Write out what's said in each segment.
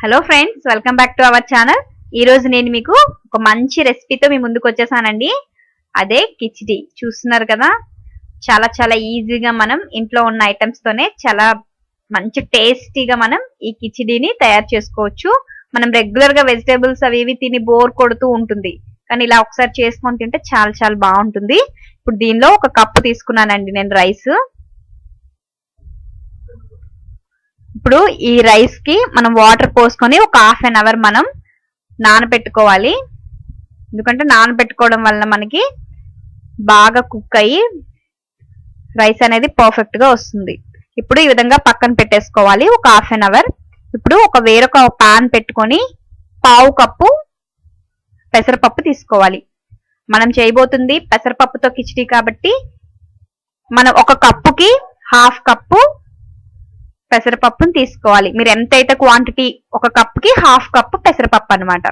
Hello friends, welcome back to our channel. ఈ రోజు నేను మీకు ఒక మంచి రెసిపీతో మీ ముందుకు వచ్చేసానండి. అదే కిచిడి. చూస్తున్నారు కదా, చాలా చాలా ఈజీగా మనం ఇంట్లో ఉన్న ఐటమ్స్ తోనే చాలా మంచి టేస్టీగా మనం ఈ కిచిడిని తయారు చేసుకోవచ్చు. మనం రెగ్యులర్ గా వెజిటేబుల్స్ అవి ఇవి తిని బోర్ కొడుతూ ఉంటుంది, కానీ ఇలా ఒకసారి చేసుకొని తింటే చాలా చాలా బాగుంటుంది. ఇప్పుడు దీనిలో ఒక కప్పు తీసుకున్నానండి నేను రైస్. ఇప్పుడు ఈ రైస్ కి మనం వాటర్ పోసుకొని ఒక హాఫ్ అన్ అవర్ మనం నానబెట్టుకోవాలి. ఎందుకంటే నానబెట్టుకోవడం వల్ల మనకి బాగా కుక్ అయ్యి రైస్ అనేది పర్ఫెక్ట్ గా వస్తుంది. ఇప్పుడు ఈ విధంగా పక్కన పెట్టేసుకోవాలి ఒక హాఫ్ అన్ అవర్. ఇప్పుడు వేరొక పాన్ పెట్టుకొని పావు కప్పు పెసరపప్పు తీసుకోవాలి. మనం చేయబోతుంది పెసరపప్పుతో కిచిడి కాబట్టి మనం ఒక కప్పుకి హాఫ్ కప్పు పెసరపప్పుని తీసుకోవాలి. మీరు ఎంతైతే క్వాంటిటీ, ఒక కప్పుకి హాఫ్ కప్పు పెసరపప్పు అనమాట,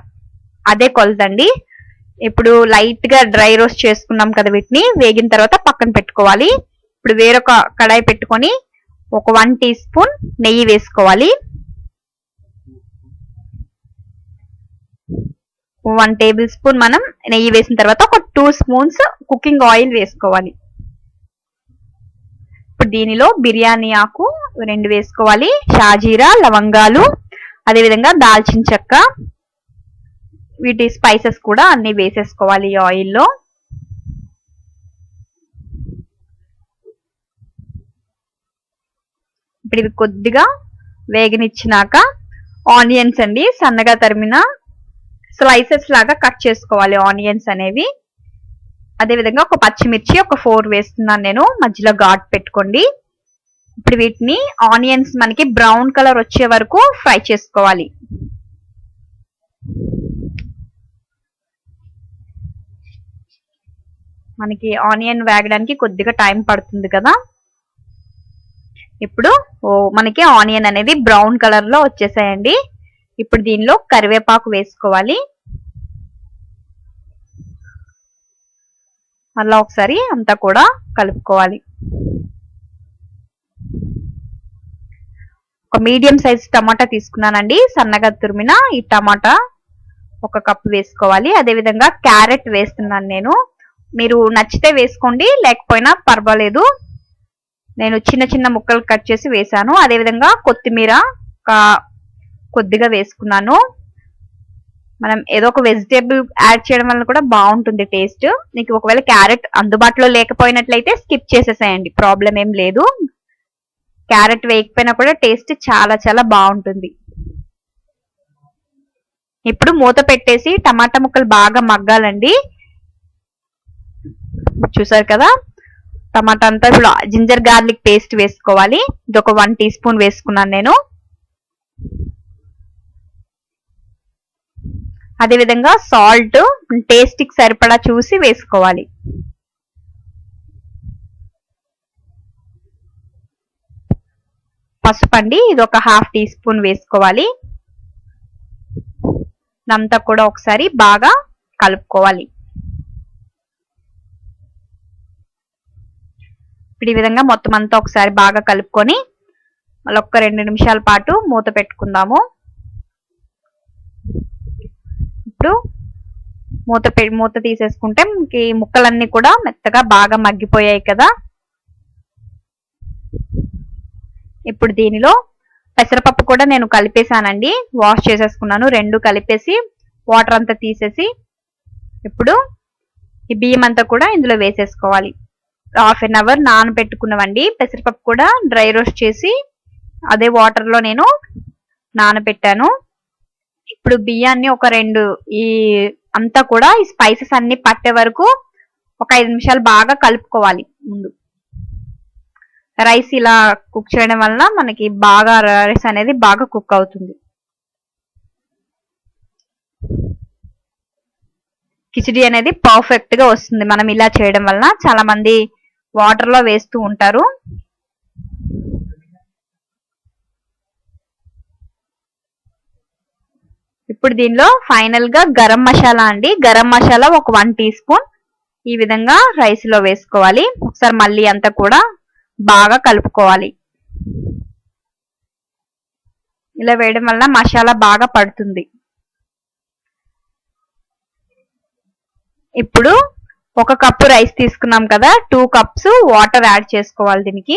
అదే కొలతండి. ఇప్పుడు లైట్ గా డ్రై రోస్ట్ చేసుకున్నాం కదా, వీటిని వేగిన తర్వాత పక్కన పెట్టుకోవాలి. ఇప్పుడు వేరొక కడాయి పెట్టుకొని ఒక 1 టీ స్పూన్ నెయ్యి వేసుకోవాలి. 1 టేబుల్ స్పూన్ మనం నెయ్యి వేసిన తర్వాత ఒక 2 స్పూన్స్ కుకింగ్ ఆయిల్ వేసుకోవాలి. ఇప్పుడు దీనిలో బిర్యానీ ఆకు 2 వేసుకోవాలి, షాజీరా, లవంగాలు, అదేవిధంగా దాల్చిన చెక్క, వీటి స్పైసెస్ కూడా అన్ని వేసేసుకోవాలి ఈ ఆయిల్లో. ఇప్పుడు ఇవి కొద్దిగా వేగనిచ్చినాక ఆనియన్స్ అండి, సన్నగా తరిమిన స్లైసెస్ లాగా కట్ చేసుకోవాలి ఆనియన్స్ అనేవి. అదేవిధంగా ఒక పచ్చిమిర్చి ఒక 4 వేస్తున్నాను నేను, మధ్యలో ఘాట్ పెట్టుకోండి. ఇప్పుడు వీటిని ఆనియన్స్ మనకి బ్రౌన్ కలర్ వచ్చే వరకు ఫ్రై చేసుకోవాలి. మనకి ఆనియన్ వేగడానికి కొద్దిగా టైం పడుతుంది కదా. ఇప్పుడు మనకి ఆనియన్ అనేది బ్రౌన్ కలర్ లో వచ్చేసాయండి. ఇప్పుడు దీనిలో కరివేపాకు వేసుకోవాలి. మళ్ళా ఒకసారి అంతా కూడా కలుపుకోవాలి. ఒక మీడియం సైజ్ టమాటా తీసుకున్నానండి, సన్నగా తురిమిన ఈ టమాటా 1 కప్పు వేసుకోవాలి. అదేవిధంగా క్యారెట్ వేస్తున్నాను నేను. మీరు నచ్చితే వేసుకోండి, లేకపోయినా పర్వాలేదు. నేను చిన్న చిన్న ముక్కలు కట్ చేసి వేసాను. అదేవిధంగా కొత్తిమీర కొద్దిగా వేసుకున్నాను. మనం ఏదో ఒక వెజిటేబుల్ యాడ్ చేయడం వల్ల కూడా బాగుంటుంది టేస్ట్. మీకు ఒకవేళ క్యారెట్ అందుబాటులో లేకపోయినట్లయితే స్కిప్ చేసేసేయండి, ప్రాబ్లం ఏం లేదు. క్యారెట్ వేయకపోయినా కూడా టేస్ట్ చాలా చాలా బాగుంటుంది. ఇప్పుడు మూత పెట్టేసి టమాటా ముక్కలు బాగా మగ్గాలండి. చూసారు కదా, టమాటా అంతా. ఇప్పుడు జింజర్ గార్లిక్ పేస్ట్ వేసుకోవాలి. ఇది ఒక 1 టీ స్పూన్ వేసుకున్నాను నేను. అదేవిధంగా సాల్ట్ టేస్ట్ కి సరిపడా చూసి వేసుకోవాలి. పసుపు అండి, ఇది ఒక 1/2 టీ స్పూన్ వేసుకోవాలి. అంతా కూడా ఒకసారి బాగా కలుపుకోవాలి. ఇప్పుడు ఈ విధంగా మొత్తం అంతా ఒకసారి బాగా కలుపుకొని మళ్ళీ ఒక 2 నిమిషాల పాటు మూత పెట్టుకుందాము. ఇప్పుడు మూత తీసేసుకుంటే మనకి ముక్కలన్నీ కూడా మెత్తగా బాగా మగ్గిపోయాయి కదా. ఇప్పుడు దీనిలో పెసరపప్పు కూడా నేను కలిపేసానండి, వాష్ చేసేసుకున్నాను. 2 కలిపేసి వాటర్ అంతా తీసేసి ఇప్పుడు ఈ బియ్యం అంతా కూడా ఇందులో వేసేసుకోవాలి. హాఫ్ అన్ అవర్ నానబెట్టుకున్నవండి. పెసరపప్పు కూడా డ్రై రోస్ట్ చేసి అదే వాటర్ లో నేను నానబెట్టాను. ఇప్పుడు బియ్యాన్ని ఒక 2 ఈ అంతా కూడా ఈ స్పైసెస్ అన్ని పట్టే వరకు ఒక 5 నిమిషాలు బాగా కలుపుకోవాలి. ముందు రైస్ ఇలా కుక్ చేయడం వల్ల మనకి బాగా రైస్ అనేది బాగా కుక్ అవుతుంది. కిచిడి అనేది పర్ఫెక్ట్ గా వస్తుంది మనం ఇలా చేయడం వల్ల. చాలా మంది వాటర్ లో వేస్తూ ఉంటారు. ఇప్పుడు దీనిలో ఫైనల్ గా గరం మసాలా అండి, గరం మసాలా ఒక 1 టీ స్పూన్ ఈ విధంగా రైస్ లో వేసుకోవాలి. ఒకసారి మళ్ళీ అంతా కూడా బాగా కలుపుకోవాలి. ఇలా వేయడం వల్ల మసాలా బాగా పడుతుంది. ఇప్పుడు 1 కప్పు రైస్ తీసుకున్నాం కదా, 2 కప్స్ వాటర్ యాడ్ చేసుకోవాలి దీనికి.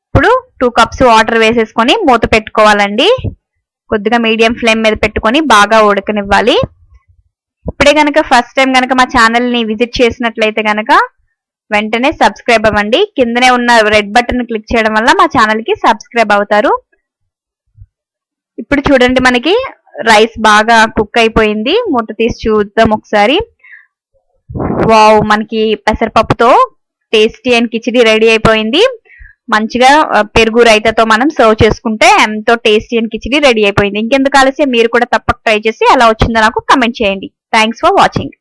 ఇప్పుడు 2 కప్స్ వాటర్ వేసేసుకొని మూత పెట్టుకోవాలండి. కొద్దిగా మీడియం ఫ్లేమ్ మీద పెట్టుకొని బాగా ఉడకనివ్వాలి. ఇప్పుడే కనుక ఫస్ట్ టైం కనుక మా ఛానల్ని విజిట్ చేసినట్లయితే కనుక వెంటనే సబ్స్క్రైబ్ అవ్వండి. కిందనే ఉన్న రెడ్ బటన్ క్లిక్ చేయడం వల్ల మా ఛానల్కి సబ్స్క్రైబ్ అవుతారు. ఇప్పుడు చూడండి, మనకి రైస్ బాగా కుక్ అయిపోయింది. మూత తీసి చూద్దాం ఒకసారి. వావ్, మనకి పెసరపప్పుతో టేస్టీ అండ్ కిచిడి రెడీ అయిపోయింది. మంచిగా పెరుగు రైతాతో మనం సర్వ్ చేసుకుంటే ఎంతో టేస్టీ అండ్ కిచిడి రెడీ అయిపోయింది. ఇంకెందుకు ఆలస్యం, మీరు కూడా తప్పక ట్రై చేసి ఎలా వచ్చిందో నాకు కమెంట్ చేయండి. Thanks for watching.